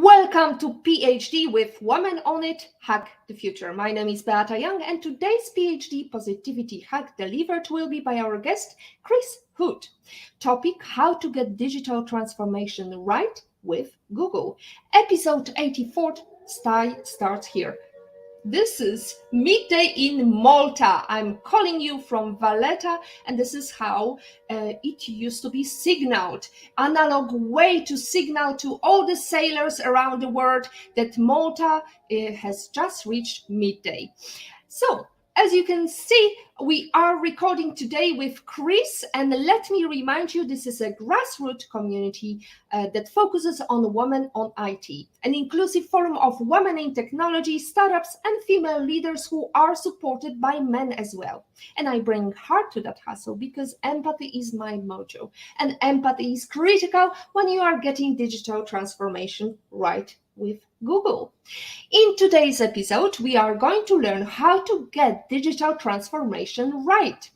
Welcome to PhD with Women on It, Hack the Future. My name is Beata Young, and today's PhD Positivity Hack delivered will be by our guest, Chris Hood. Topic, how to get digital transformation right with Google. Episode 84 starts here. This is midday in Malta. I'm calling you from Valletta, and this is how it used to be signaled. Analog way to signal to all the sailors around the world that Malta has just reached midday. So, as you can see, we are recording today with Chris, and let me remind you, this is a grassroots community that focuses on women on IT, an inclusive forum of women in technology, startups, and female leaders who are supported by men as well. And I bring heart to that hustle because empathy is my mojo, and empathy is critical when you are getting digital transformation right with Google. In today's episode, we are going to learn how to get digital transformation right.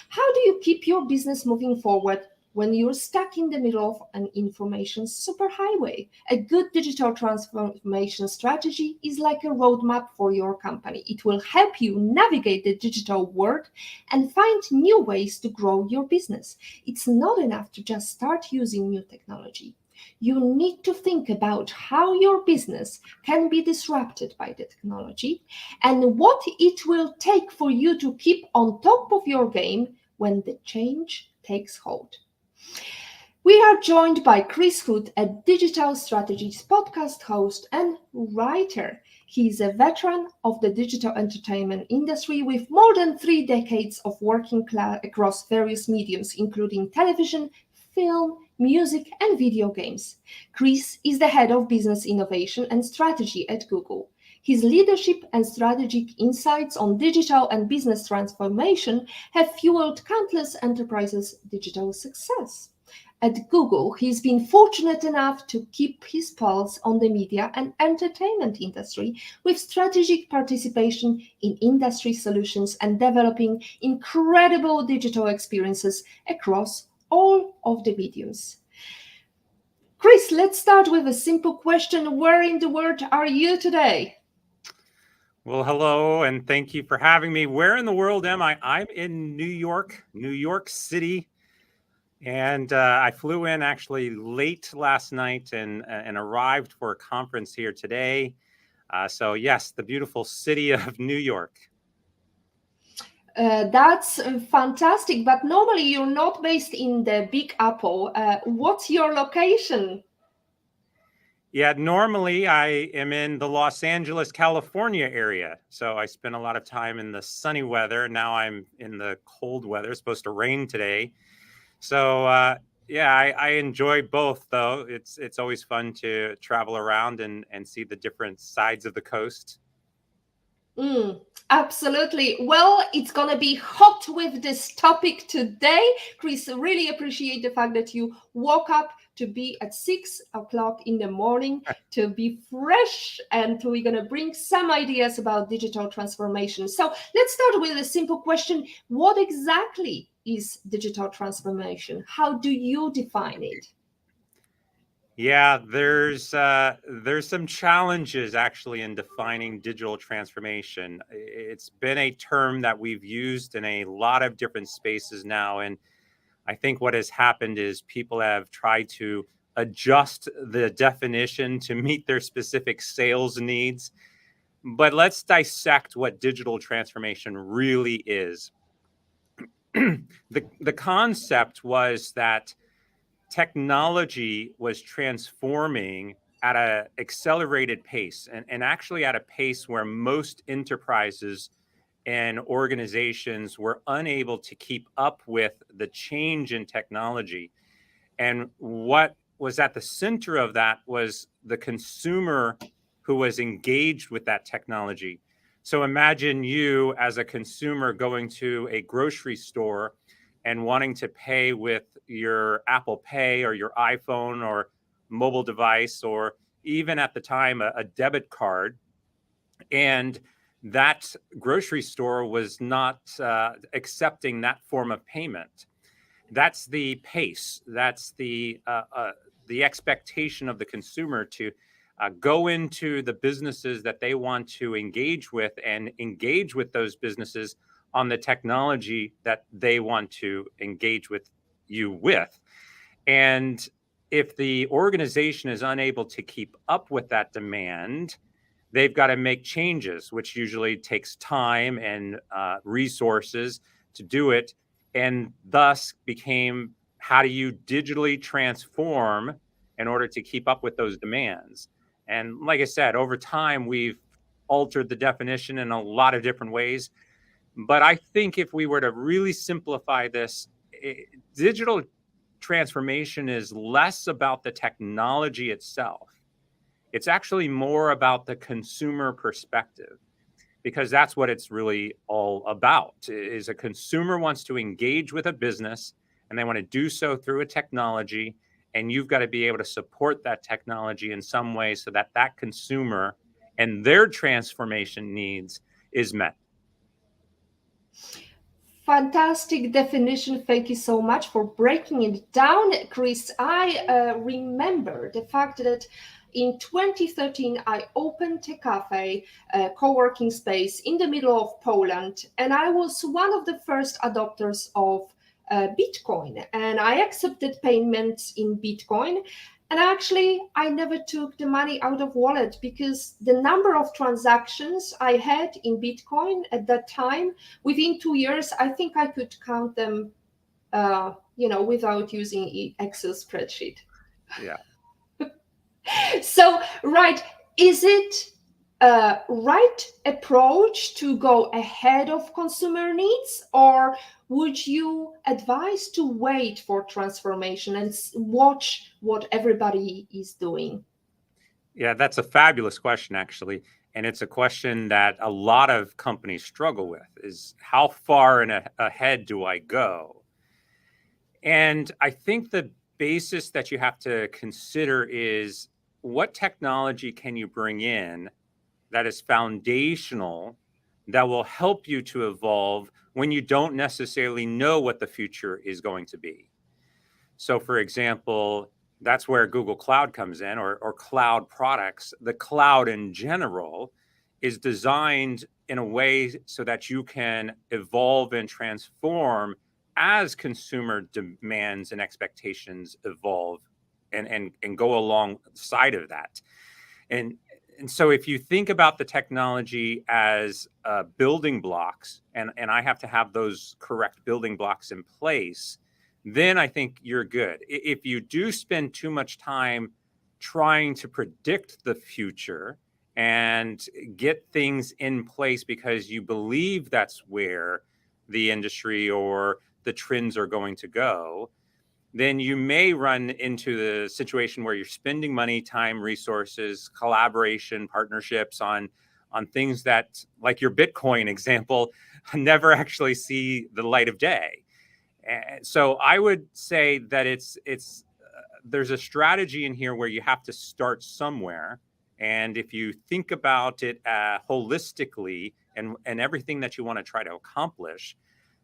How do you keep your business moving forward when you're stuck in the middle of an information superhighway? A good digital transformation strategy is like a roadmap for your company. It will help you navigate the digital world and find new ways to grow your business. It's not enough to just start using new technology. You need to think about how your business can be disrupted by the technology and what it will take for you to keep on top of your game when the change takes hold. We are joined by Chris Hood, a digital strategist, podcast host, and writer. He is a veteran of the digital entertainment industry with more than 3 decades of working across various mediums, including television, film, music, and video games. Chris is the head of business innovation and strategy at Google. His leadership and strategic insights on digital and business transformation have fueled countless enterprises' digital success. At Google, he's been fortunate enough to keep his pulse on the media and entertainment industry with strategic participation in industry solutions and developing incredible digital experiences across all of the mediums. Chris, let's start with a simple question. Where in the world are you today? Well, hello, and thank you for having me. Where in the world am I? I'm in New York City, and I flew in actually late last night and arrived for a conference here today. So yes, the beautiful city of New York. That's fantastic, but normally you're not based in the Big Apple. What's your location? Yeah, normally I am in the Los Angeles, California area. So I spend a lot of time in the sunny weather. Now I'm in the cold weather. It's supposed to rain today. So yeah, I enjoy both, though. It's always fun to travel around and see the different sides of the coast. Absolutely. Well, it's going to be hot with this topic today. Chris, really appreciate the fact that you woke up to be at 6 o'clock in the morning to be fresh, and we're going to bring some ideas about digital transformation. So let's start with a simple question. What exactly is digital transformation? How do you define it? Yeah, there's some challenges actually in defining digital transformation. It's been a term that we've used in a lot of different spaces now, and I think what has happened is people have tried to adjust the definition to meet their specific sales needs. But let's dissect what digital transformation really is. The concept was that technology was transforming at an accelerated pace and actually at a pace where most enterprises and organizations were unable to keep up with the change in technology. And what was at the center of that was the consumer who was engaged with that technology. So imagine you as a consumer going to a grocery store and wanting to pay with your Apple Pay or your iPhone or mobile device, or even at the time a debit card. And that grocery store was not accepting that form of payment. That's the pace. That's the expectation of the consumer to go into the businesses that they want to engage with and engage with those businesses on the technology that they want to engage with you with. And if the organization is unable to keep up with that demand, they've got to make changes, which usually takes time and resources to do it. And thus became, how do you digitally transform in order to keep up with those demands? And like I said, over time, we've altered the definition in a lot of different ways. But I think if we were to really simplify this, digital transformation is less about the technology itself. It's actually more about the consumer perspective, because that's what it's really all about. Is a consumer wants to engage with a business and they want to do so through a technology, and you've got to be able to support that technology in some way so that that consumer and their transformation needs is met. Fantastic definition. Thank you so much for breaking it down, Chris. I remember the fact that in 2013, I opened a cafe, a co-working space in the middle of Poland, and I was one of the first adopters of Bitcoin, and I accepted payments in Bitcoin. And actually, I never took the money out of wallet, because the number of transactions I had in Bitcoin at that time, within 2 years, I think I could count them, without using Excel spreadsheet. Yeah. So, right, is it a right approach to go ahead of consumer needs, or would you advise to wait for transformation and watch what everybody is doing? Yeah, that's a fabulous question, actually. And it's a question that a lot of companies struggle with, is how far ahead do I go? And I think the basis that you have to consider is, what technology can you bring in that is foundational, that will help you to evolve when you don't necessarily know what the future is going to be. So, for example, that's where Google Cloud comes in, or cloud products. The cloud in general is designed in a way so that you can evolve and transform as consumer demands and expectations evolve and go alongside of that. And so if you think about the technology as building blocks, and I have to have those correct building blocks in place, then I think you're good. If you do spend too much time trying to predict the future and get things in place because you believe that's where the industry or the trends are going to go, then you may run into the situation where you're spending money, time, resources, collaboration, partnerships on things that, like your Bitcoin example, never actually see the light of day. And so I would say that there's a strategy in here where you have to start somewhere. And if you think about it holistically and everything that you want to try to accomplish,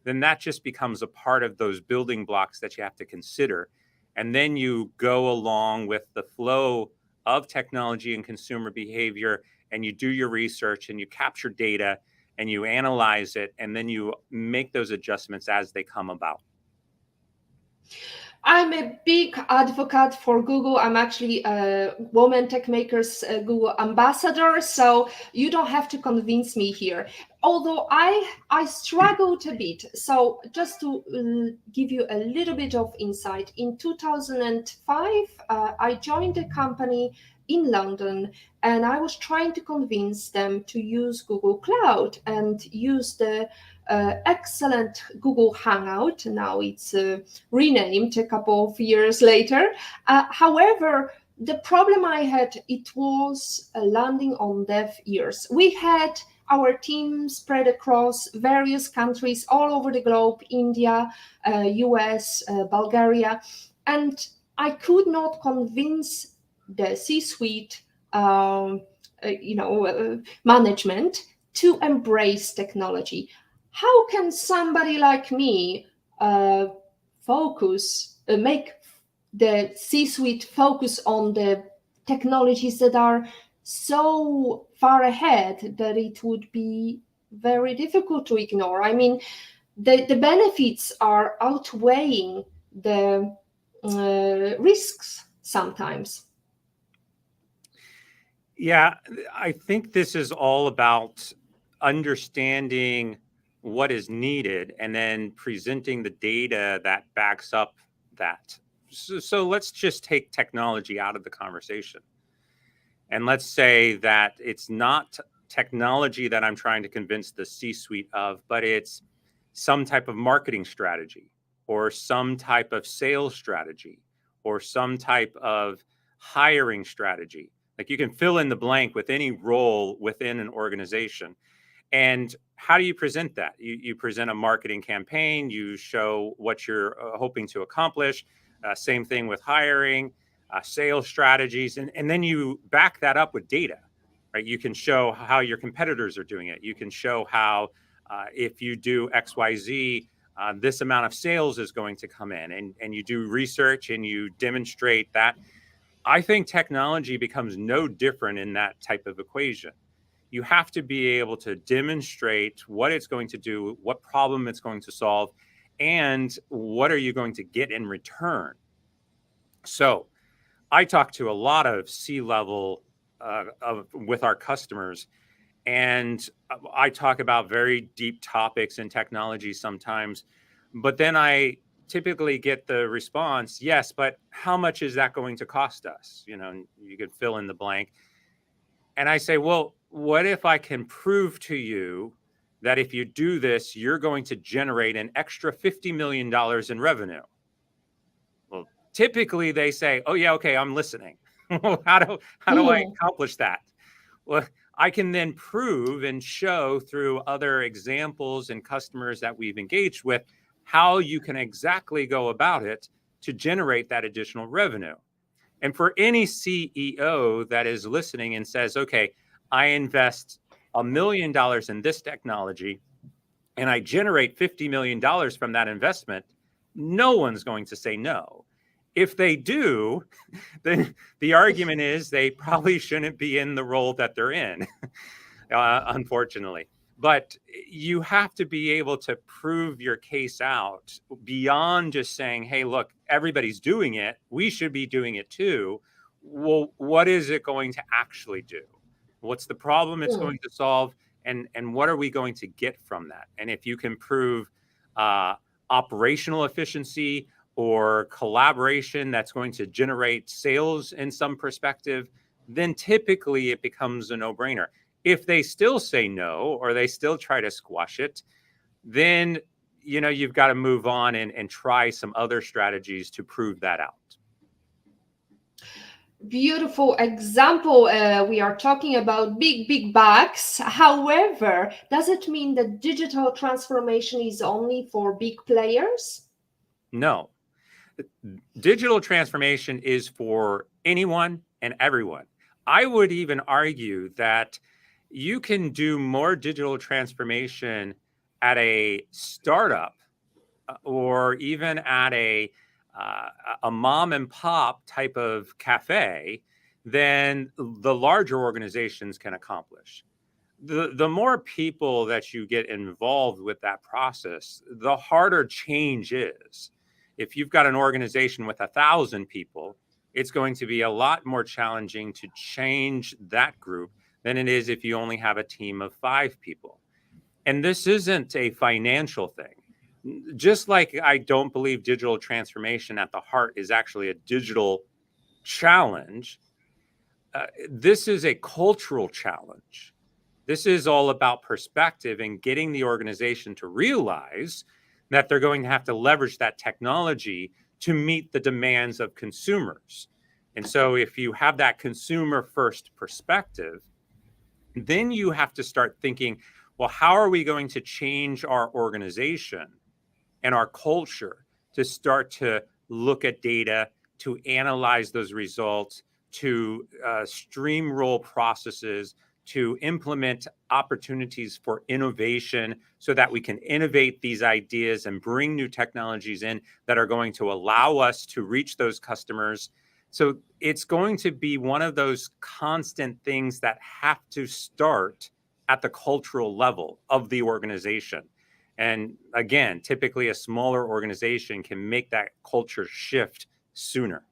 then that just becomes a part of those building blocks that you have to consider. And then you go along with the flow of technology and consumer behavior, and you do your research and you capture data and you analyze it, and then you make those adjustments as they come about. I'm a big advocate for Google. I'm actually a Women Tech Makers Google ambassador, so you don't have to convince me here. Although I struggled a bit. So just to give you a little bit of insight, in 2005, I joined a company in London, and I was trying to convince them to use Google Cloud and use the excellent Google Hangout. Now it's renamed a couple of years later. However, the problem I had, it was landing on deaf ears. We had our team spread across various countries all over the globe, India, US, Bulgaria, and I could not convince the C-suite management to embrace technology. How can somebody like me make the C-suite focus on the technologies that are so far ahead that it would be very difficult to ignore. I mean, the benefits are outweighing the risks sometimes. Yeah, I think this is all about understanding what is needed and then presenting the data that backs up that. So let's just take technology out of the conversation. And let's say that it's not technology that I'm trying to convince the C-suite of, but it's some type of marketing strategy or some type of sales strategy or some type of hiring strategy. Like you can fill in the blank with any role within an organization. And how do you present that? You present a marketing campaign, you show what you're hoping to accomplish. Same thing with hiring, sales strategies, and then you back that up with data, right? You can show how your competitors are doing it. You can show how if you do XYZ, this amount of sales is going to come in, and you do research and you demonstrate that. I think technology becomes no different in that type of equation. You have to be able to demonstrate what it's going to do, what problem it's going to solve, and what are you going to get in return. So I talk to a lot of C-level with our customers, and I talk about very deep topics in technology sometimes, but then I typically get the response, yes, but how much is that going to cost us? You know, you could fill in the blank. And I say, well, what if I can prove to you that if you do this, you're going to generate an extra $50 million in revenue? Well, typically they say, oh, yeah, okay, I'm listening. how do I accomplish that? Well, I can then prove and show through other examples and customers that we've engaged with how you can exactly go about it to generate that additional revenue. And for any CEO that is listening and says, okay, I invest $1 million in this technology and I generate $50 million from that investment, no one's going to say no. If they do, then the argument is they probably shouldn't be in the role that they're in, unfortunately. But you have to be able to prove your case out beyond just saying, hey, look, everybody's doing it. We should be doing it too. Well, what is it going to actually do? What's the problem it's going to solve? And what are we going to get from that? And if you can prove operational efficiency or collaboration that's going to generate sales in some perspective, then typically it becomes a no-brainer. If they still say no, or they still try to squash it, then you've got to move on and try some other strategies to prove that out. Beautiful example. We are talking about big bucks. However, does it mean that digital transformation is only for big players? No. Digital transformation is for anyone and everyone. I would even argue that you can do more digital transformation at a startup or even at a mom and pop type of cafe than the larger organizations can accomplish. The more people that you get involved with that process, the harder change is. If you've got an organization with 1,000 people, it's going to be a lot more challenging to change that group than it is if you only have a team of 5 people. And this isn't a financial thing. Just like I don't believe digital transformation at the heart is actually a digital challenge, this is a cultural challenge. This is all about perspective and getting the organization to realize that they're going to have to leverage that technology to meet the demands of consumers. And so if you have that consumer first perspective, then you have to start thinking, well, how are we going to change our organization and our culture to start to look at data, to analyze those results, to streamroll processes, to implement opportunities for innovation so that we can innovate these ideas and bring new technologies in that are going to allow us to reach those customers So it's going to be one of those constant things that have to start at the cultural level of the organization. And again, typically a smaller organization can make that culture shift sooner.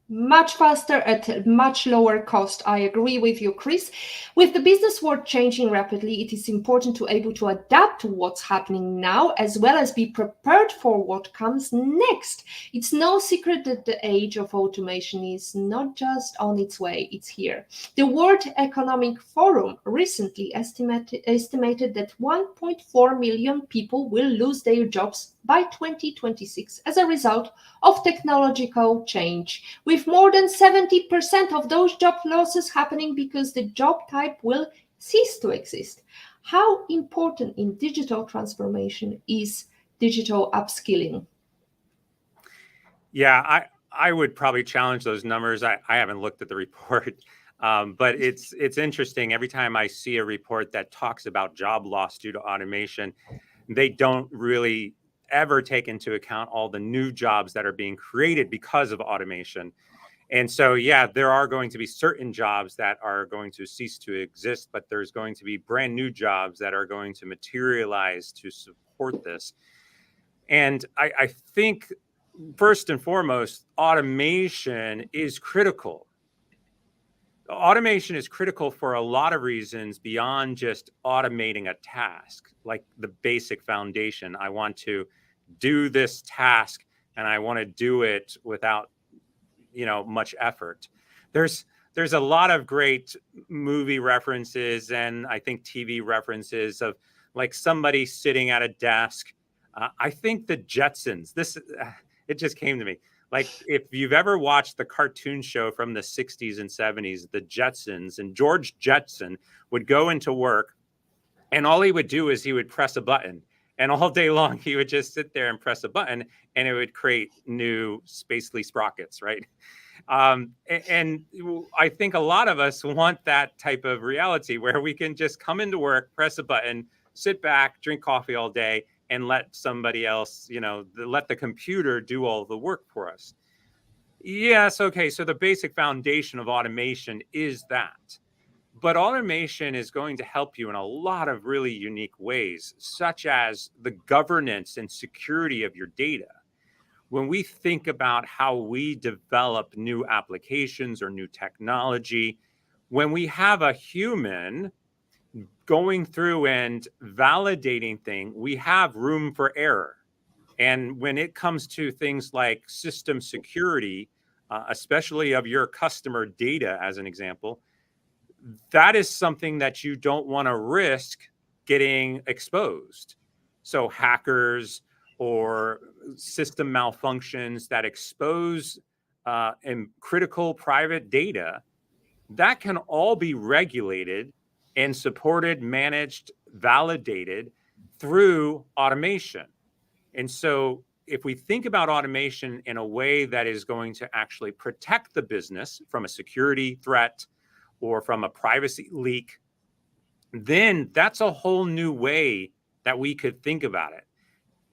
Much faster at much lower cost. I agree with you, Chris. With the business world changing rapidly, it is important to be able to adapt to what's happening now, as well as be prepared for what comes next. It's no secret that the age of automation is not just on its way, it's here. The World Economic Forum recently estimated that 1.4 million people will lose their jobs by 2026 as a result of technological change, with more than 70% of those job losses happening because the job type will cease to exist. How important in digital transformation is digital upskilling? Yeah, I would probably challenge those numbers. I haven't looked at the report, but it's interesting. Every time I see a report that talks about job loss due to automation, they don't really ever take into account all the new jobs that are being created because of automation. And so, yeah, there are going to be certain jobs that are going to cease to exist, but there's going to be brand new jobs that are going to materialize to support this. And I think first and foremost, automation is critical. Automation is critical for a lot of reasons beyond just automating a task, like the basic foundation. I want to do this task and I want to do it without, much effort. There's a lot of great movie references and I think TV references of like somebody sitting at a desk. I think the Jetsons, it just came to me. Like if you've ever watched the cartoon show from the 60s and 70s, the Jetsons, and George Jetson would go into work and all he would do is he would press a button. And all day long, he would just sit there and press a button and it would create new spacely sprockets, right? And I think a lot of us want that type of reality where we can just come into work, press a button, sit back, drink coffee all day, and let somebody else, let the computer do all the work for us. Yes, okay, so the basic foundation of automation is that. But automation is going to help you in a lot of really unique ways, such as the governance and security of your data. When we think about how we develop new applications or new technology, when we have a human going through and validating things, we have room for error. And when it comes to things like system security, especially of your customer data, as an example, that is something that you don't want to risk getting exposed. So hackers or system malfunctions that expose critical private data, that can all be regulated and supported, managed, validated through automation. And so if we think about automation in a way that is going to actually protect the business from a security threat or from a privacy leak, then that's a whole new way that we could think about it.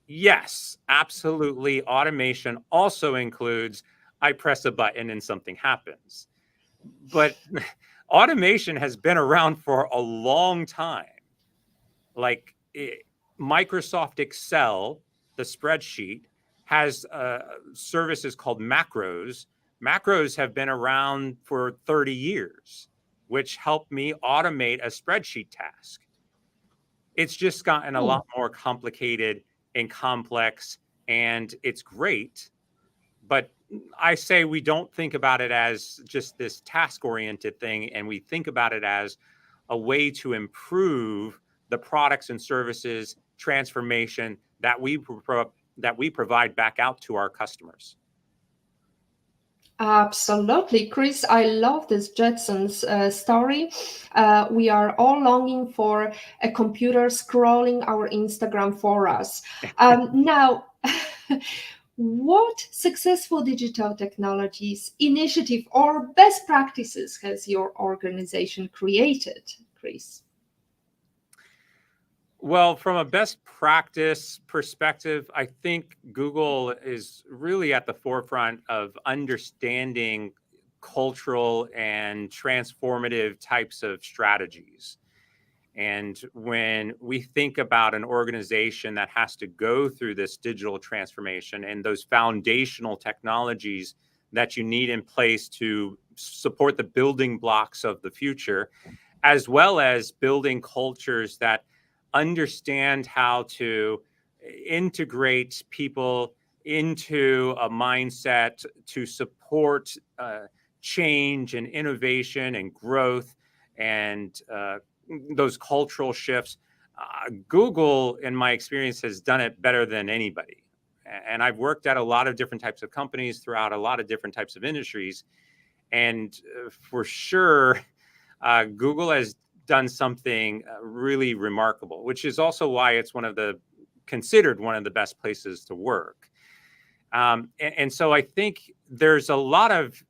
Yes, absolutely. Automation also includes I press a button and something happens. But automation has been around for a long time. Like Microsoft Excel, the spreadsheet, has services called macros. Macros have been around for 30 years, which help me automate a spreadsheet task. It's just gotten a lot more complicated and complex, and it's great. But I say we don't think about it as just this task-oriented thing, and we think about it as a way to improve the products and services transformation that we provide back out to our customers. Absolutely, Chris. I love this Jetsons story. We are all longing for a computer scrolling our Instagram for us. Now, what successful digital technologies, initiative, or best practices has your organization created, Chris? Well, from a best practice perspective, I think Google is really at the forefront of understanding cultural and transformative types of strategies. And when we think about an organization that has to go through this digital transformation and those foundational technologies that you need in place to support the building blocks of the future, as well as building cultures that understand how to integrate people into a mindset to support change and innovation and growth and those cultural shifts. Google, in my experience, has done it better than anybody. And I've worked at a lot of different types of companies throughout a lot of different types of industries. And for sure, Google has done something really remarkable, which is also why it's considered one of the best places to work. And so I think there's a lot of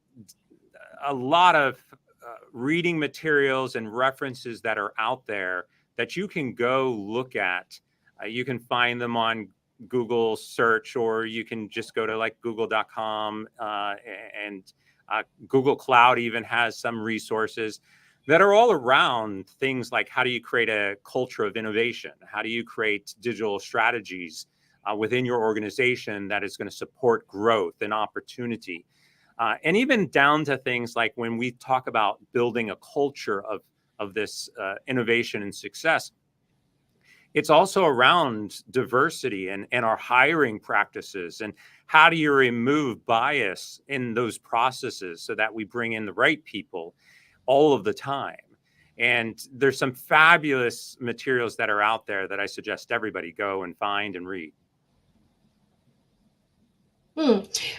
reading materials and references that are out there that you can go look at. You can find them on Google search, or you can just go to like google.com, and Google Cloud even has some resources that are all around things like how do you create a culture of innovation? How do you create digital strategies within your organization that is going to support growth and opportunity? And even down to things like when we talk about building a culture of this innovation and success, it's also around diversity and our hiring practices, and how do you remove bias in those processes so that we bring in the right people all of the time. And there's some fabulous materials that are out there that I suggest everybody go and find and read.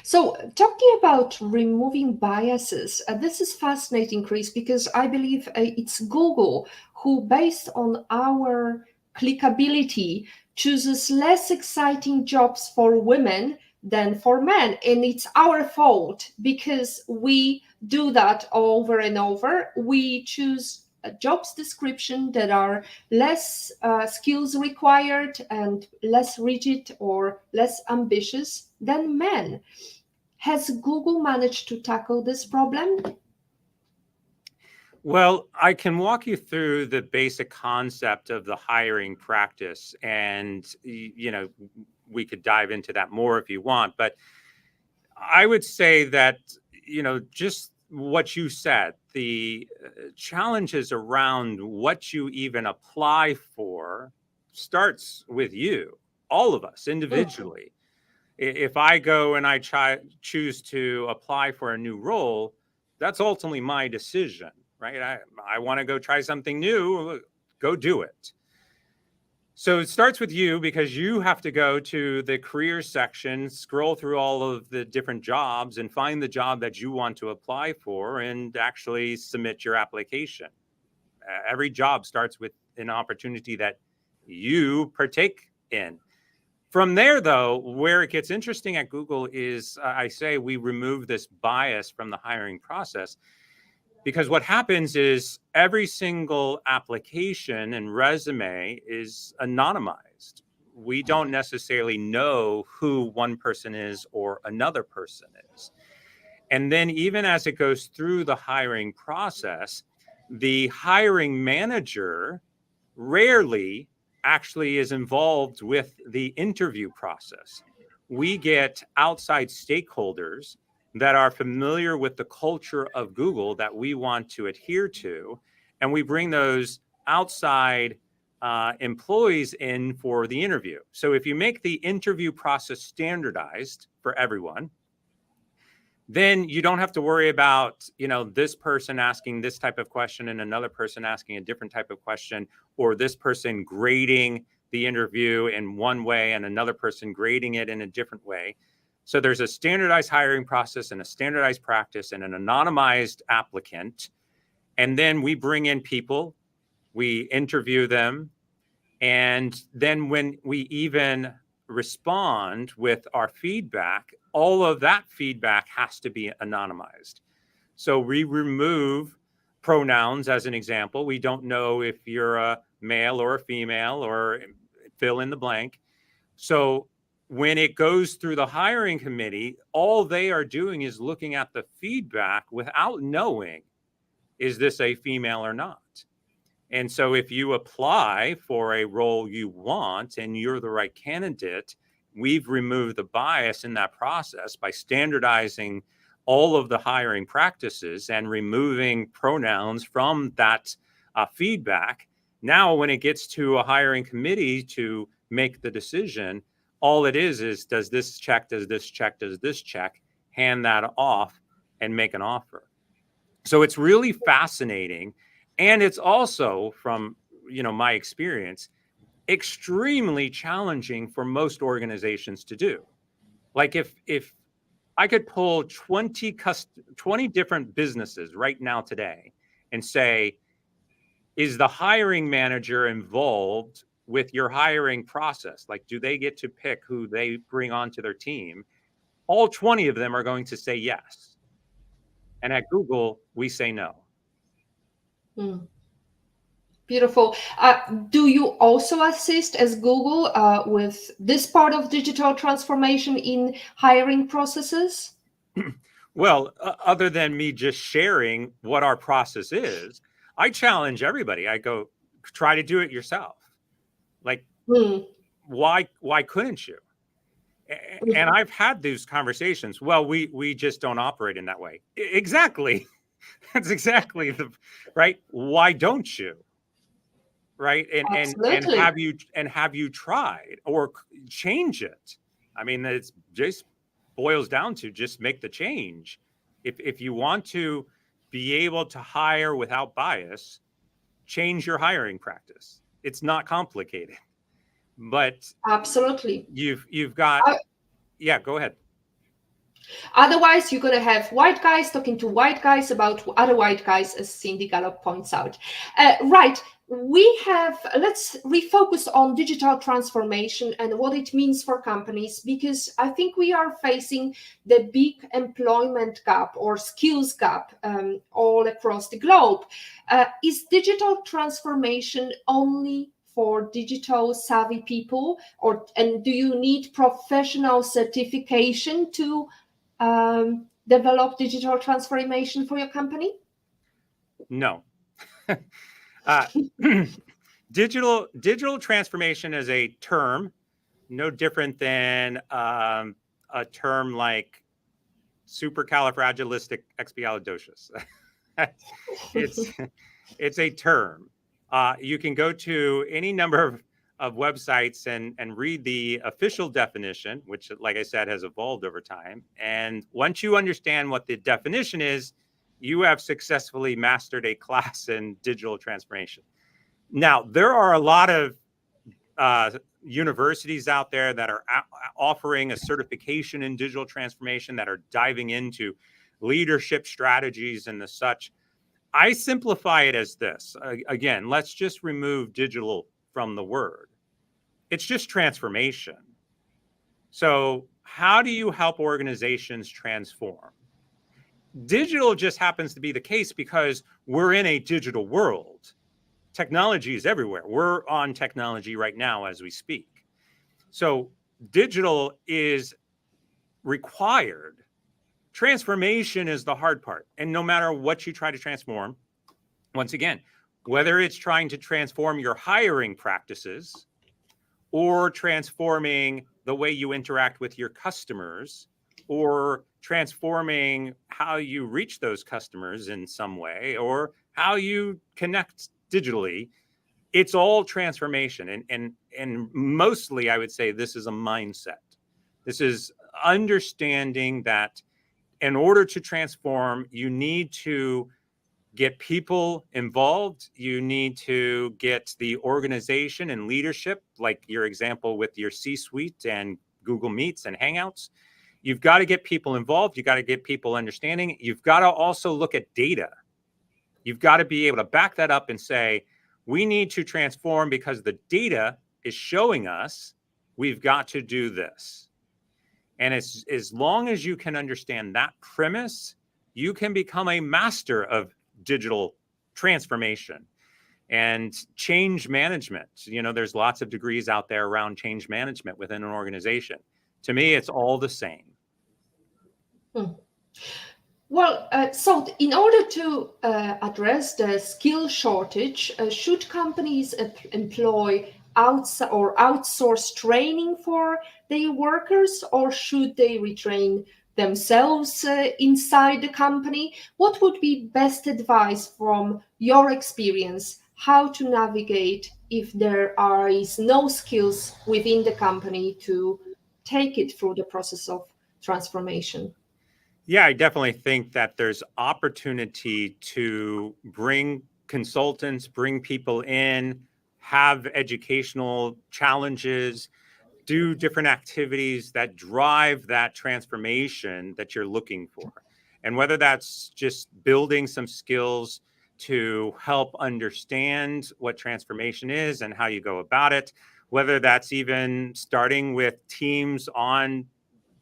So, talking about removing biases, this is fascinating, Chris, because I believe it's Google who, based on our clickability, chooses less exciting jobs for women than for men. And it's our fault because we do that over and over. We choose jobs description that are less skills required and less rigid or less ambitious than men. Has Google managed to tackle this problem? Well, I can walk you through the basic concept of the hiring practice, and we could dive into that more if you want. But I would say that just what you said, the challenges around what you even apply for starts with you, all of us individually. If I go and I choose to apply for a new role, that's ultimately my decision, right? I want to go try something new, go do it. So it starts with you because you have to go to the career section, scroll through all of the different jobs and find the job that you want to apply for and actually submit your application. Every job starts with an opportunity that you partake in. From there, though, where it gets interesting at Google is I say we remove this bias from the hiring process, because what happens is every single application and resume is anonymized. We don't necessarily know who one person is or another person is. And then even as it goes through the hiring process, the hiring manager rarely actually is involved with the interview process. We get outside stakeholders that are familiar with the culture of Google that we want to adhere to, and we bring those outside employees in for the interview. So if you make the interview process standardized for everyone, then you don't have to worry about, this person asking this type of question and another person asking a different type of question, or this person grading the interview in one way and another person grading it in a different way. So there's a standardized hiring process and a standardized practice and an anonymized applicant. And then we bring in people, we interview them. And then when we even respond with our feedback, all of that feedback has to be anonymized. So we remove pronouns as an example. We don't know if you're a male or female, or fill in the blank. So when it goes through the hiring committee, all they are doing is looking at the feedback without knowing, is this a female or not? And so if you apply for a role you want and you're the right candidate, we've removed the bias in that process by standardizing all of the hiring practices and removing pronouns from that feedback. Now, when it gets to a hiring committee to make the decision, all it is does this check, does this check, does this check, hand that off and make an offer. So it's really fascinating. And it's also, from my experience, extremely challenging for most organizations to do. Like if I could pull 20 different businesses right now today and say, is the hiring manager involved with your hiring process? Like, do they get to pick who they bring onto their team? All 20 of them are going to say yes. And at Google, we say no. Beautiful. Do you also assist as Google with this part of digital transformation in hiring processes? Well, other than me just sharing what our process is, I challenge everybody. I go, try to do it yourself. Like, why couldn't you? And I've had these conversations. Well, we just don't operate in that way. Exactly. That's exactly right. Why don't you? Right. And have you tried or change it? I mean, it's just boils down to just make the change. If you want to be able to hire without bias, change your hiring practice. It's not complicated, but absolutely, you've got, yeah, go ahead. Otherwise, you're going to have white guys talking to white guys about other white guys, as Cindy Gallop points out. Right. Let's refocus on digital transformation and what it means for companies, because I think we are facing the big employment gap or skills gap all across the globe. Is digital transformation only for digital savvy people, and do you need professional certification to develop digital transformation for your company? No. Digital transformation is a term no different than a term like supercalifragilisticexpialidocious. It's a term. You can go to any number of websites and read the official definition, which, like I said, has evolved over time. And once you understand what the definition is, you have successfully mastered a class in digital transformation. Now, there are a lot of universities out there that are offering a certification in digital transformation, that are diving into leadership strategies and the such. I simplify it as this. Again, let's just remove digital from the word. It's just transformation. So how do you help organizations transform? Digital just happens to be the case because we're in a digital world. Technology is everywhere. We're on technology right now as we speak. So digital is required. Transformation is the hard part. And no matter what you try to transform, once again, whether it's trying to transform your hiring practices or transforming the way you interact with your customers or transforming how you reach those customers in some way or how you connect digitally, it's all transformation. And mostly I would say this is a mindset. This is understanding that in order to transform, you need to get people involved. You need to get the organization and leadership, like your example with your C-suite and Google Meets and Hangouts. You've got to get people involved. You've got to get people understanding. You've got to also look at data. You've got to be able to back that up and say, we need to transform because the data is showing us we've got to do this. And as long as you can understand that premise, you can become a master of digital transformation. and change management. There's lots of degrees out there around change management within an organization. To me, it's all the same. Well, so in order to address the skill shortage, should companies employ outsource training for their workers, or should they retrain themselves inside the company? What would be best advice from your experience how to navigate if there is no skills within the company to take it through the process of transformation? Yeah, I definitely think that there's opportunity to bring consultants, bring people in, have educational challenges, do different activities that drive that transformation that you're looking for. And whether that's just building some skills to help understand what transformation is and how you go about it, whether that's even starting with teams on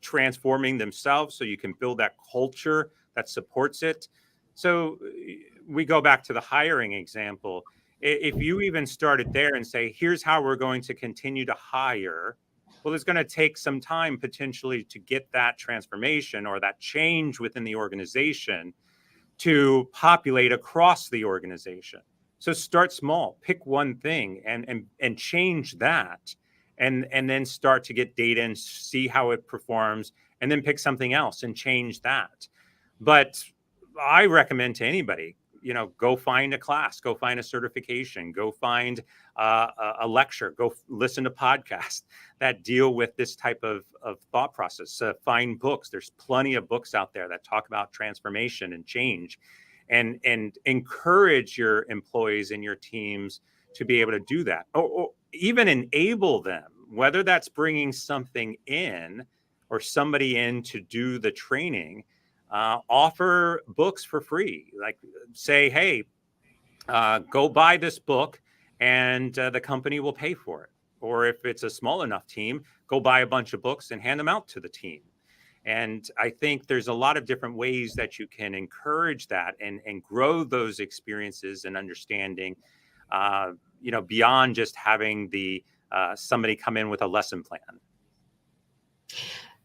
transforming themselves so you can build that culture that supports it. So we go back to the hiring example. If you even started there and say, here's how we're going to continue to hire, well, it's going to take some time potentially to get that transformation or that change within the organization to populate across the organization. So start small, pick one thing and change that, and then start to get data and see how it performs, and then pick something else and change that. But I recommend to anybody, go find a class, go find a certification, go find a lecture, go listen to podcasts that deal with this type of thought process. Find books. There's plenty of books out there that talk about transformation and change, and encourage your employees and your teams to be able to do that, or even enable them, whether that's bringing something in or somebody in to do the training. Offer books for free. Like, say, hey, go buy this book and the company will pay for it. Or if it's a small enough team, go buy a bunch of books and hand them out to the team. And I think there's a lot of different ways that you can encourage that and grow those experiences and understanding, beyond just having somebody come in with a lesson plan.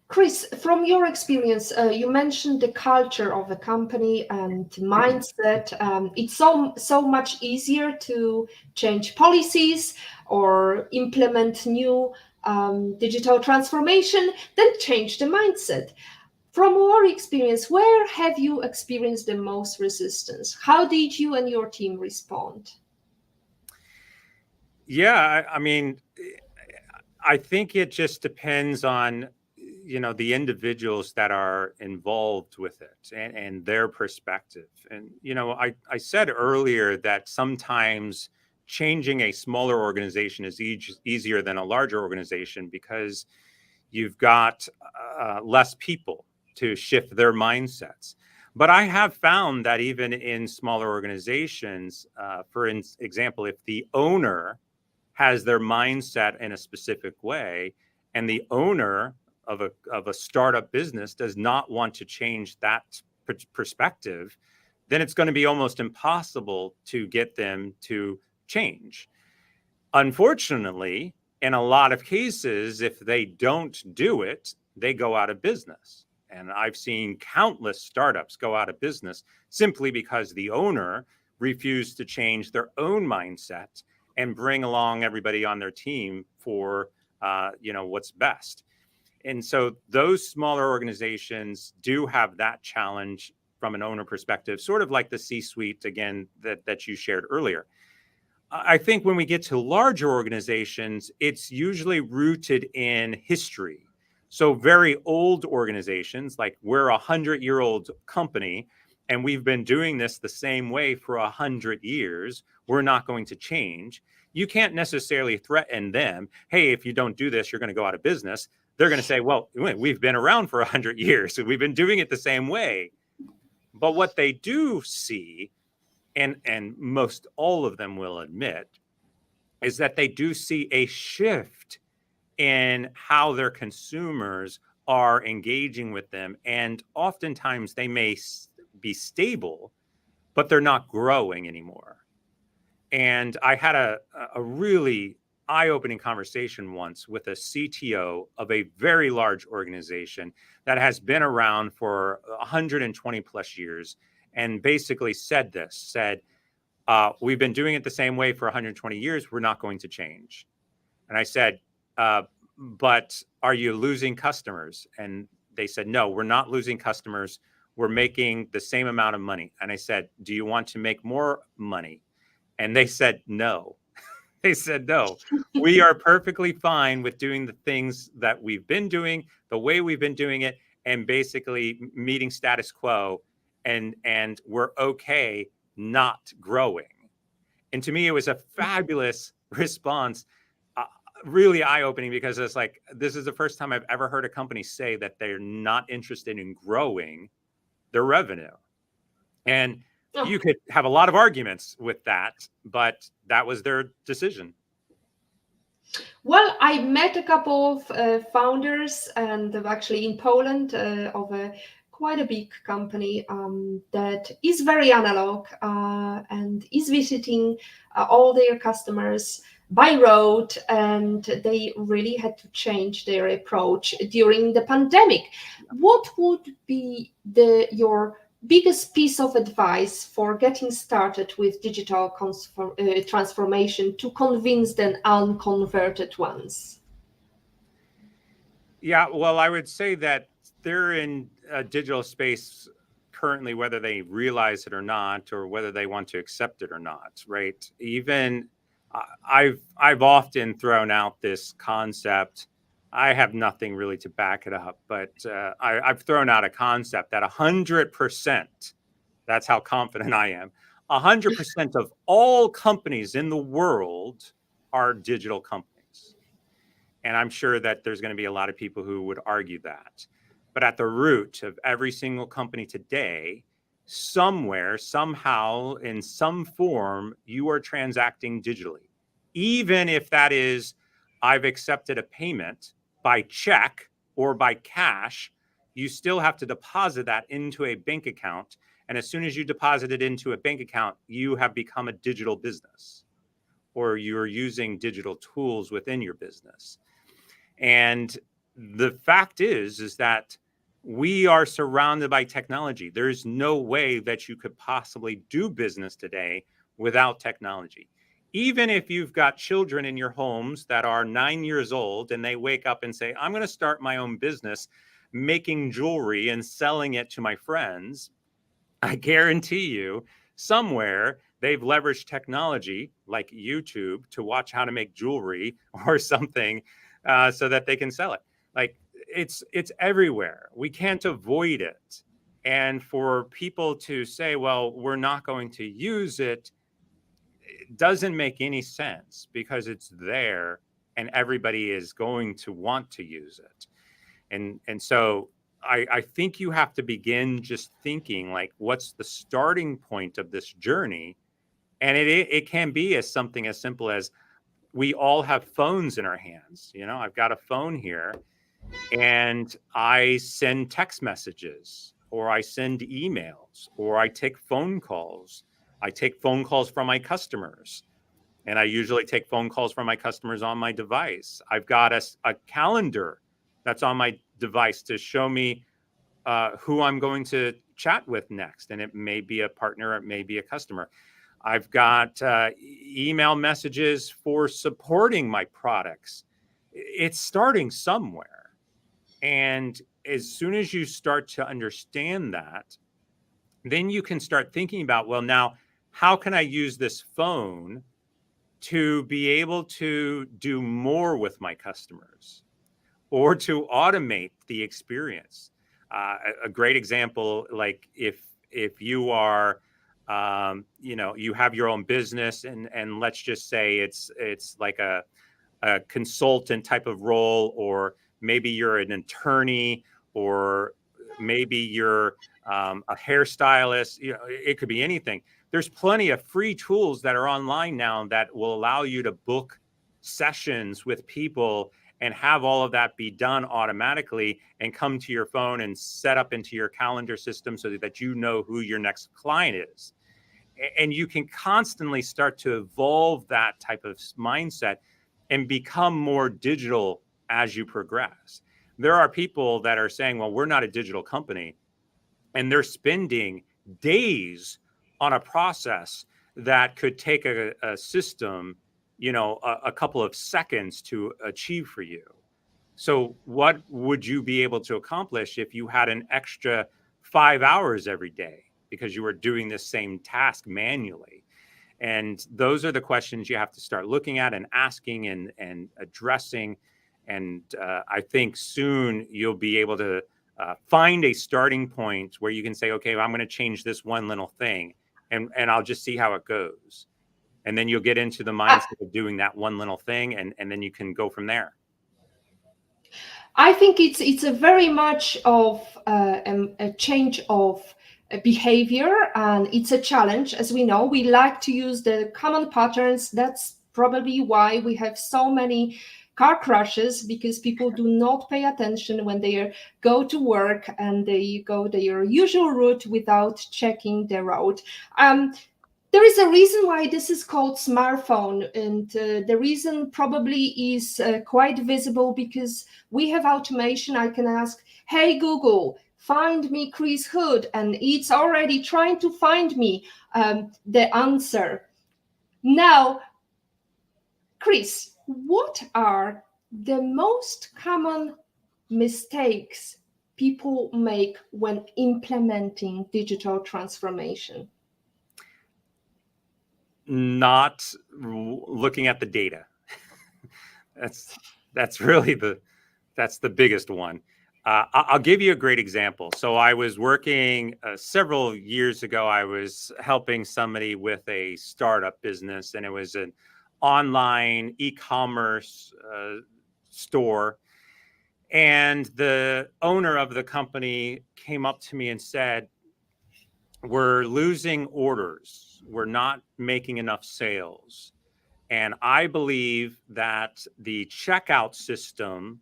Chris, from your experience, you mentioned the culture of a company and mindset. It's so much easier to change policies or implement new digital transformation than change the mindset. From your experience, where have you experienced the most resistance? How did you and your team respond? Yeah, I mean, I think it just depends on the individuals that are involved with it and their perspective. And I said earlier that sometimes changing a smaller organization is easier than a larger organization because you've got less people to shift their mindsets. But I have found that even in smaller organizations, for example, if the owner has their mindset in a specific way, and the owner of a startup business does not want to change that perspective, then it's going to be almost impossible to get them to change. Unfortunately, in a lot of cases, if they don't do it, they go out of business. And I've seen countless startups go out of business simply because the owner refused to change their own mindset and bring along everybody on their team for what's best. And so those smaller organizations do have that challenge from an owner perspective, sort of like the C-suite, again, that you shared earlier. I think when we get to larger organizations, it's usually rooted in history. So very old organizations, like we're a 100-year-old company, and we've been doing this the same way for 100 years. We're not going to change. You can't necessarily threaten them. Hey, if you don't do this, you're going to go out of business. They're going to say, well, we've been around for 100 years. So we've been doing it the same way. But what they do see, and most all of them will admit, is that they do see a shift in how their consumers are engaging with them. And oftentimes they may be stable, but they're not growing anymore. And I had a really eye-opening conversation once with a CTO of a very large organization that has been around for 120 plus years, and basically said, we've been doing it the same way for 120 years. We're not going to change. And I said, but are you losing customers? And they said, no, we're not losing customers. We're making the same amount of money. And I said, do you want to make more money? And they said, no. They said, no, we are perfectly fine with doing the things that we've been doing, the way we've been doing it, and basically meeting status quo. And we're okay not growing. And to me, it was a fabulous response, really eye-opening, because it's like, this is the first time I've ever heard a company say that they're not interested in growing their revenue. And you could have a lot of arguments with that, but that was their decision. Well, I met a couple of founders, and actually in Poland, of quite a big company that is very analog and is visiting all their customers by road, and they really had to change their approach during the pandemic. What would be your biggest piece of advice for getting started with digital transformation to convince the unconverted ones? Yeah, well, I would say that they're in a digital space currently, whether they realize it or not, or whether they want to accept it or not, right? Even I've often thrown out this concept. I have nothing really to back it up, but I've thrown out a concept that 100%, that's how confident I am, 100% of all companies in the world are digital companies. And I'm sure that there's going to be a lot of people who would argue that. But at the root of every single company today, somewhere, somehow, in some form, you are transacting digitally. Even if that is, I've accepted a payment by check or by cash, you still have to deposit that into a bank account. And as soon as you deposit it into a bank account, you have become a digital business, or you're using digital tools within your business. And the fact is that we are surrounded by technology. There's no way that you could possibly do business today without technology. Even if you've got children in your homes that are 9 years old and they wake up and say, I'm going to start my own business making jewelry and selling it to my friends, I guarantee you somewhere they've leveraged technology like YouTube to watch how to make jewelry or something so that they can sell it. Like it's everywhere. We can't avoid it. And for people to say, well, we're not going to use it, it doesn't make any sense, because it's there and everybody is going to want to use it. And so I think you have to begin just thinking, like, what's the starting point of this journey? And it can be as something as simple as, we all have phones in our hands. You know, I've got a phone here and I send text messages, or I send emails, or I take phone calls. I take phone calls from my customers, and I usually take phone calls from my customers on my device. I've got a calendar that's on my device to show me who I'm going to chat with next. And it may be a partner, it may be a customer. I've got email messages for supporting my products. It's starting somewhere. And as soon as you start to understand that, then you can start thinking about, well, now, how can I use this phone to be able to do more with my customers, or to automate the experience? A great example, like if you are you have your own business, and let's just say it's like a consultant type of role, or maybe you're an attorney, or maybe you're a hairstylist. It could be anything. There's plenty of free tools that are online now that will allow you to book sessions with people and have all of that be done automatically, and come to your phone and set up into your calendar system so that you know who your next client is. And you can constantly start to evolve that type of mindset and become more digital as you progress. There are people that are saying, well, we're not a digital company, and they're spending days on a process that could take a system, a couple of seconds to achieve for you. So what would you be able to accomplish if you had an extra 5 hours every day because you were doing this same task manually? And those are the questions you have to start looking at and asking and addressing. And I think soon you'll be able to find a starting point where you can say, okay, well, I'm going to change this one little thing, and I'll just see how it goes. And then you'll get into the mindset of doing that one little thing, and then you can go from there. I think it's a very much of a change of behavior, and it's a challenge. As we know, we like to use the common patterns. That's probably why we have so many car crashes, because people do not pay attention when they go to work and they go their usual route without checking the road. There is a reason why this is called smartphone, and the reason probably is quite visible, because we have automation. I can ask, hey Google, find me Chris Hood, and it's already trying to find me the answer. Now, Chris, what are the most common mistakes people make when implementing digital transformation? Not looking at the data. that's really that's the biggest one. I'll give you a great example. So I was working several years ago. I was helping somebody with a startup business, and it was an online e-commerce store. And the owner of the company came up to me and said, we're losing orders. We're not making enough sales. And I believe that the checkout system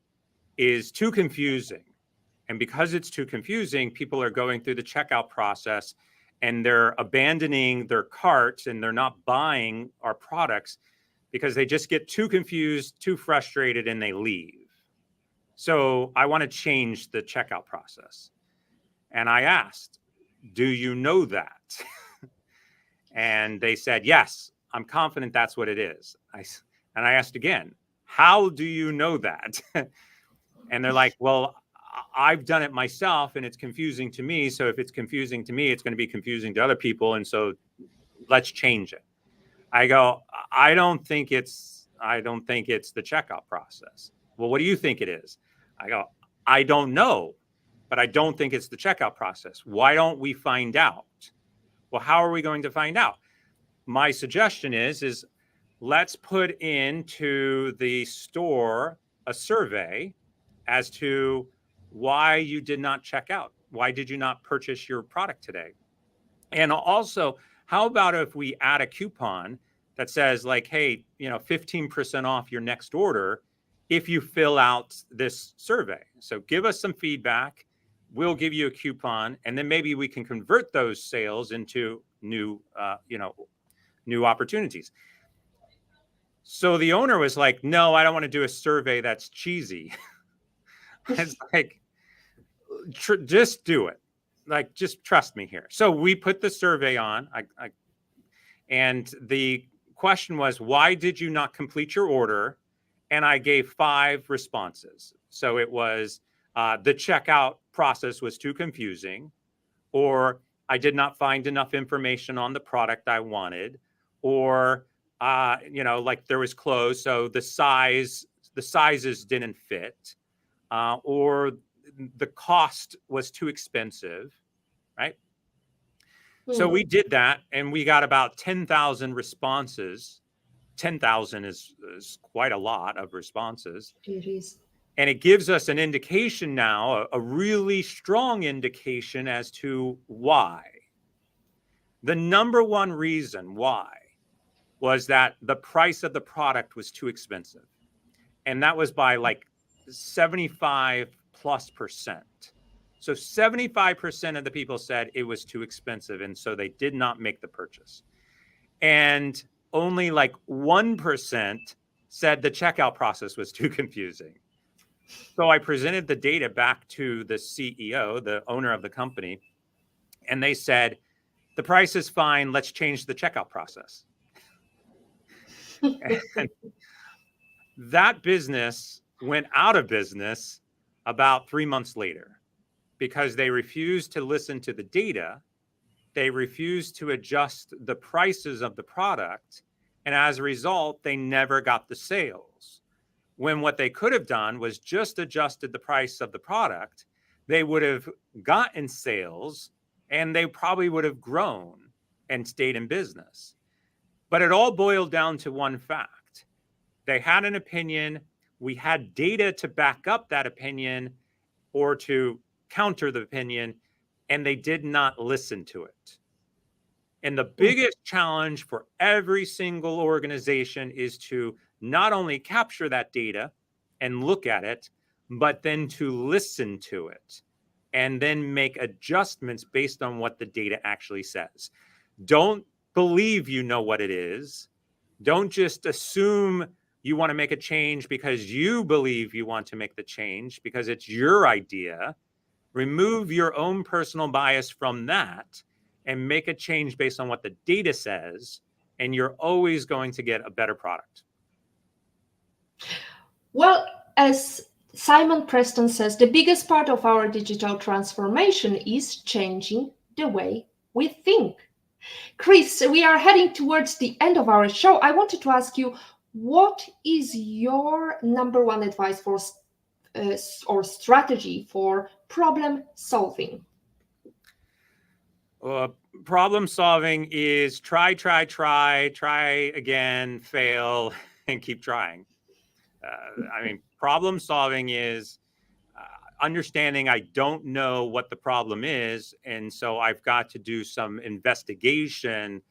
is too confusing. And because it's too confusing, people are going through the checkout process and they're abandoning their carts and they're not buying our products because they just get too confused, too frustrated, and they leave. So I want to change the checkout process. And I asked, do you know that? And they said, yes, I'm confident that's what it is. And I asked again, how do you know that? And they're like, well, I've done it myself and it's confusing to me. So if it's confusing to me, it's going to be confusing to other people. And so let's change it. I go, I don't think it's the checkout process. Well, what do you think it is? I go, I don't know, but I don't think it's the checkout process. Why don't we find out? Well, how are we going to find out? My suggestion is let's put into the store a survey as to why you did not check out. Why did you not purchase your product today? And also, how about if we add a coupon that says like, hey, 15% off your next order if you fill out this survey. So give us some feedback. We'll give you a coupon, and then maybe we can convert those sales into new opportunities. So the owner was like, no, I don't want to do a survey that's cheesy. It's like, just do it. Like, just trust me here. So we put the survey on. And the question was, why did you not complete your order? And I gave 5 responses. So it was the checkout process was too confusing, or I did not find enough information on the product I wanted, or like there was clothes, so the sizes didn't fit, or the cost was too expensive, right? So we did that, and we got about 10,000 responses. 10,000 is quite a lot of responses. It is. And it gives us an indication now, a really strong indication as to why. The number one reason why was that the price of the product was too expensive. And that was by like 75+%. So 75% of the people said it was too expensive, and so they did not make the purchase. And only like 1% said the checkout process was too confusing. So I presented the data back to the CEO, the owner of the company, and they said, the price is fine, let's change the checkout process. And that business went out of business about 3 months later because they refused to listen to the data. They refused to adjust the prices of the product. And as a result, they never got the sales. When what they could have done was just adjusted the price of the product, they would have gotten sales and they probably would have grown and stayed in business. But it all boiled down to one fact. They had an opinion. We had data to back up that opinion or to counter the opinion, and they did not listen to it. And the biggest challenge for every single organization is to not only capture that data and look at it, but then to listen to it and then make adjustments based on what the data actually says. Don't believe you know what it is. Don't just assume you want to make a change because you believe you want to make the change because it's your idea. Remove your own personal bias from that and make a change based on what the data says, and you're always going to get a better product. Well, as Simon Preston says, the biggest part of our digital transformation is changing the way we think. Chris, we are heading towards the end of our show. I wanted to ask you, what is your number one advice for or strategy for problem solving? Problem solving is try again, fail, and keep trying. I mean, problem solving is understanding I don't know what the problem is, and so I've got to do some investigation,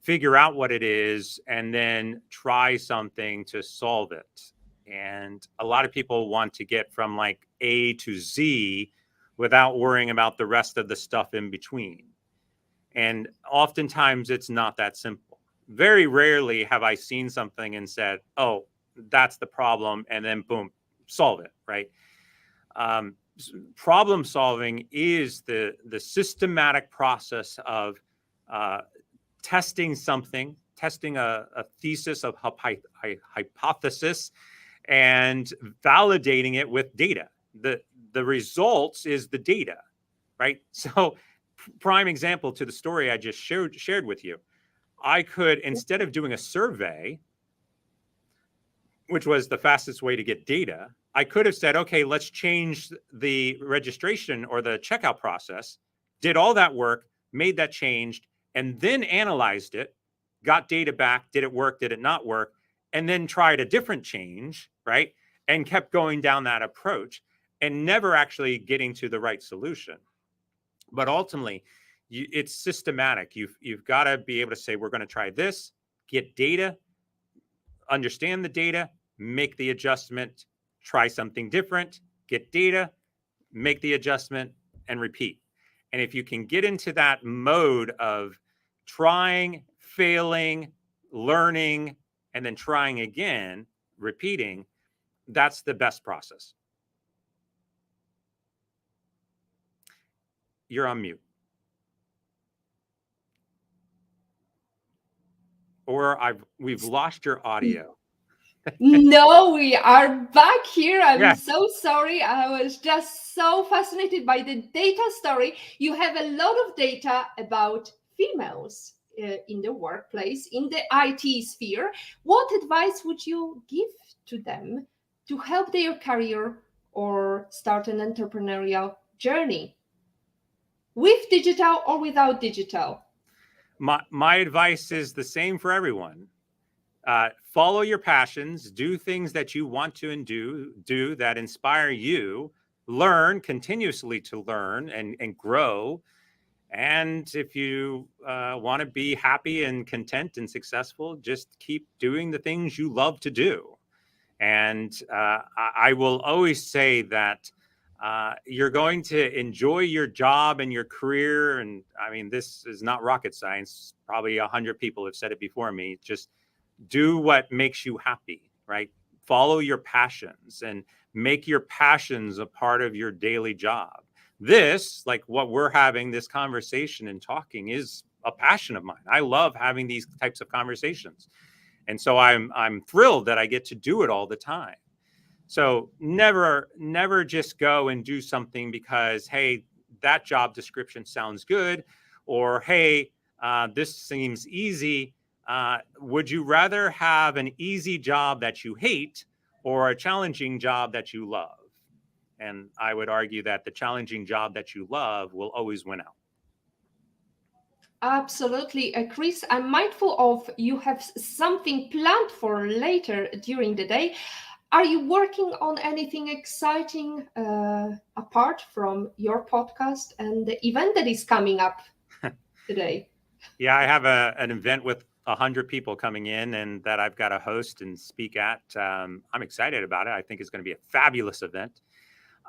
figure out what it is, and then try something to solve it. And a lot of people want to get from like A to Z without worrying about the rest of the stuff in between. And oftentimes it's not that simple. Very rarely have I seen something and said, oh, that's the problem, and then boom, solve it, right? Problem solving is the systematic process of testing something, testing a thesis of hypothesis, and validating it with data. The results is the data, right? So prime example to the story I just shared with you. I could, instead of doing a survey, which was the fastest way to get data, I could have said, okay, let's change the registration or the checkout process, did all that work, made that change, and then analyzed it, got data back, did it work, did it not work, and then tried a different change, right? And kept going down that approach and never actually getting to the right solution. But ultimately, it's systematic. You've got to be able to say, we're going to try this, get data, understand the data, make the adjustment, try something different, get data, make the adjustment, and repeat. And if you can get into that mode of trying, failing, learning, and then trying again, repeating, that's the best process. You're on mute. Or we've lost your audio. No, we are back here. I'm Yeah. so sorry. I was just so fascinated by the data story. You have a lot of data about females in the workplace, in the IT sphere. What advice would you give to them to help their career or start an entrepreneurial journey? With digital or without digital? My advice is the same for everyone. Follow your passions, do things that you want to and do that inspire you, learn continuously to learn and grow. And if you want to be happy and content and successful, just keep doing the things you love to do. And I will always say that You're going to enjoy your job and your career. And I mean, this is not rocket science. Probably 100 people have said it before me. Just do what makes you happy, right? Follow your passions and make your passions a part of your daily job. This, like what we're having, this conversation and talking, is a passion of mine. I love having these types of conversations. And so I'm thrilled that I get to do it all the time. So never just go and do something because, hey, that job description sounds good, or hey, this seems easy. Would you rather have an easy job that you hate or a challenging job that you love? And I would argue that the challenging job that you love will always win out. Absolutely. Chris, I'm mindful of you have something planned for later during the day. Are you working on anything exciting apart from your podcast and the event that is coming up today? Yeah, I have an event with 100 people coming in and that I've got to host and speak at. I'm excited about it. I think it's going to be a fabulous event.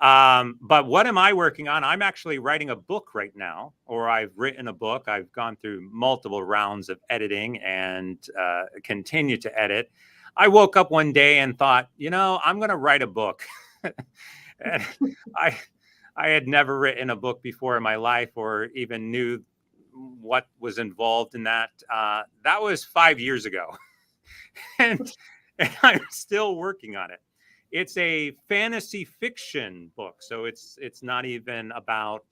But what am I working on? I'm actually writing a book right now, or I've written a book. I've gone through multiple rounds of editing and continue to edit. I woke up one day and thought, I'm going to write a book. And I had never written a book before in my life or even knew what was involved in that. That was 5 years ago. and I'm still working on it. It's a fantasy fiction book, so it's not even about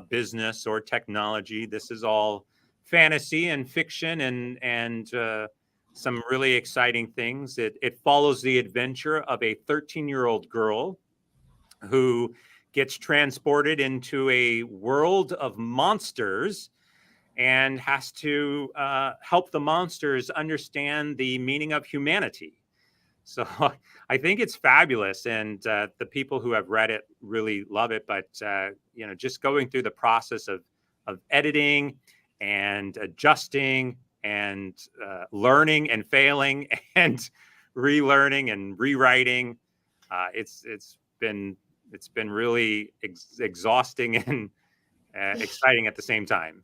business or technology. This is all fantasy and fiction and some really exciting things. It follows the adventure of a 13-year-old girl who gets transported into a world of monsters and has to help the monsters understand the meaning of humanity. So I think it's fabulous, and the people who have read it really love it. But just going through the process of editing and adjusting and learning and failing and relearning and rewriting, it's been really exhausting and exciting at the same time.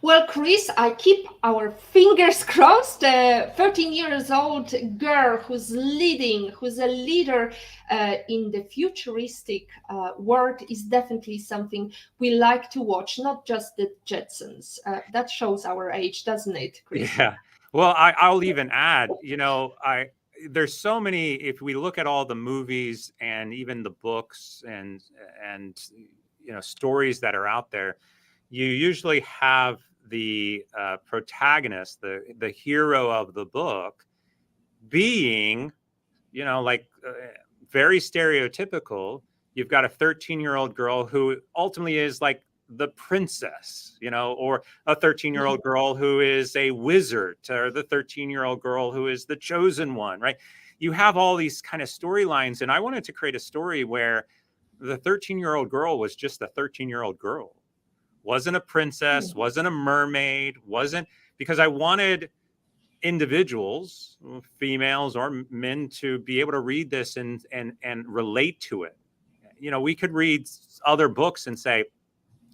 Well, Chris, I keep our fingers crossed. A 13 years old girl who's a leader in the futuristic world is definitely something we like to watch, not just the Jetsons. That shows our age, doesn't it, Chris? Yeah. Well, I'll even add, there's so many, if we look at all the movies and even the books and stories that are out there, you usually have the protagonist, the hero of the book, being, very stereotypical. You've got a 13-year-old girl who ultimately is like the princess, or a 13-year-old girl who is a wizard, or the 13-year-old girl who is the chosen one, right? You have all these kind of storylines, and I wanted to create a story where the 13-year-old girl was just a 13-year-old girl. Wasn't a princess, wasn't a mermaid, because I wanted individuals, females or men, to be able to read this and relate to it. We could read other books and say,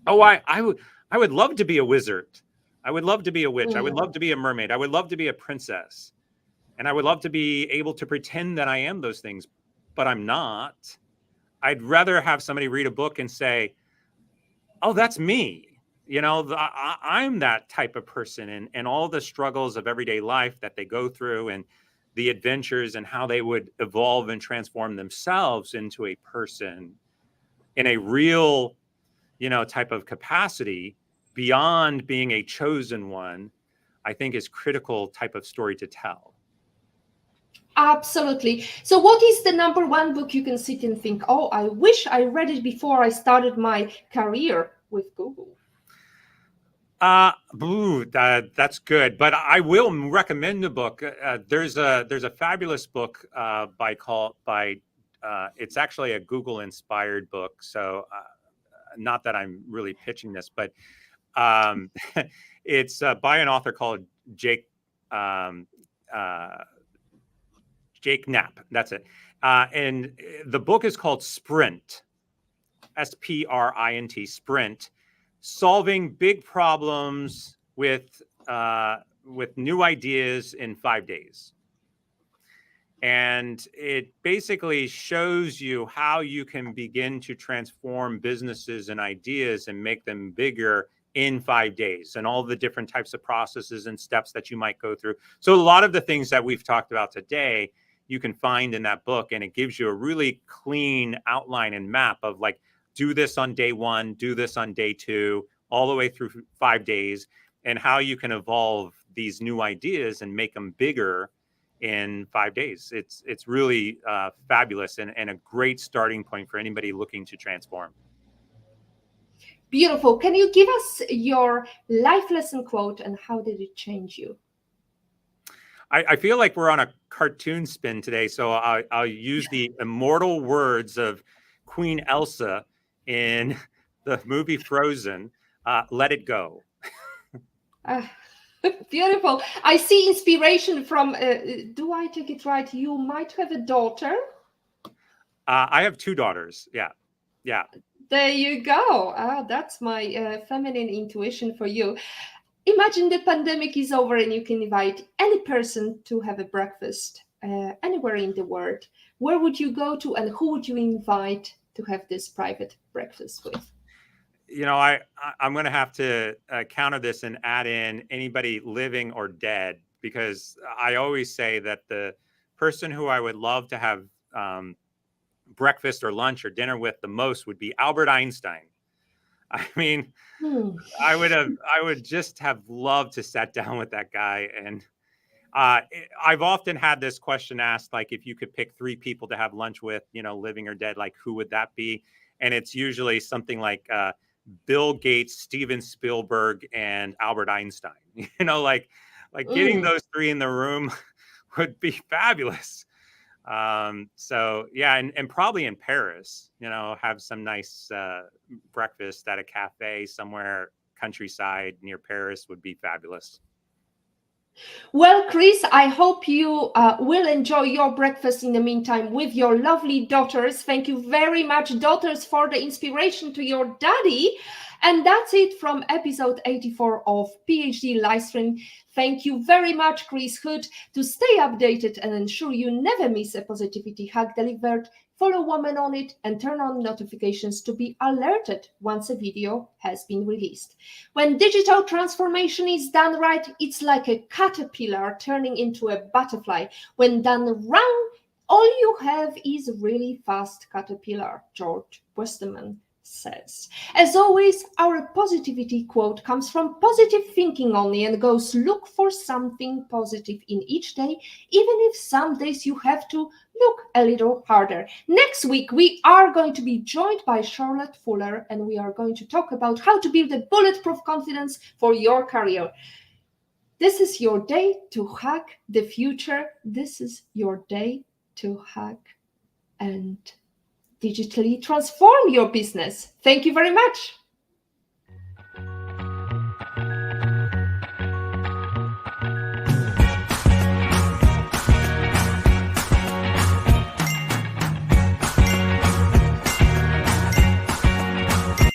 oh, I would love to be a wizard. I would love to be a witch. I would love to be a mermaid. I would love to be a princess. And I would love to be able to pretend that I am those things, but I'm not. I'd rather have somebody read a book and say, oh, that's me. I'm that type of person, and all the struggles of everyday life that they go through and the adventures and how they would evolve and transform themselves into a person in a real, type of capacity beyond being a chosen one, I think is critical type of story to tell. Absolutely. So what is the number one book you can sit and think, oh, I wish I read it before I started my career with Google? That's good. But I will recommend a book. There's a fabulous book it's actually a Google inspired book. So not that I'm really pitching this, but it's by an author called Jake Knapp. That's it. And the book is called Sprint, Sprint, Sprint, solving big problems with new ideas in 5 days. And it basically shows you how you can begin to transform businesses and ideas and make them bigger in 5 days, and all the different types of processes and steps that you might go through. So a lot of the things that we've talked about today, you can find in that book, and it gives you a really clean outline and map of like, do this on day 1, do this on day 2, all the way through 5 days, and how you can evolve these new ideas and make them bigger in 5 days. It's really fabulous and a great starting point for anybody looking to transform. Beautiful. Can you give us your life lesson quote and how did it change you? I feel like we're on a cartoon spin today, so I'll use the immortal words of Queen Elsa in the movie Frozen, let it go. Beautiful. I see inspiration from, do I take it right? You might have a daughter. I have 2 daughters. Yeah. There you go. That's my feminine intuition for you. Imagine the pandemic is over and you can invite any person to have a breakfast anywhere in the world. Where would you go to and who would you invite to have this private breakfast with? You know, I'm going to have to counter this and add in anybody living or dead, because I always say that the person who I would love to have breakfast or lunch or dinner with the most would be Albert Einstein. I mean, I would just have loved to sit down with that guy. And I've often had this question asked, like, if you could pick 3 people to have lunch with, you know, living or dead, like, who would that be? And it's usually something like Bill Gates, Steven Spielberg, and Albert Einstein. You know, like getting those 3 in the room would be fabulous. So yeah, and probably in Paris, you know, have some nice breakfast at a cafe somewhere countryside near Paris would be fabulous. Well, Chris, I hope you will enjoy your breakfast in the meantime with your lovely daughters. Thank you very much, daughters, for the inspiration to your daddy. And that's it from episode 84 of PhD Livestream. Thank you very much, Chris Hood. To stay updated and ensure you never miss a positivity hack delivered, follow Woman on It and turn on notifications to be alerted once a video has been released. When digital transformation is done right, it's like a caterpillar turning into a butterfly. When done wrong, all you have is a really fast caterpillar, George Westerman says. As always, our positivity quote comes from positive thinking only and goes, look for something positive in each day, even if some days you have to look a little harder. Next week, we are going to be joined by Charlotte Fuller, and we are going to talk about how to build a bulletproof confidence for your career. This is your day to hack the future. This is your day to hack and digitally transform your business. Thank you very much.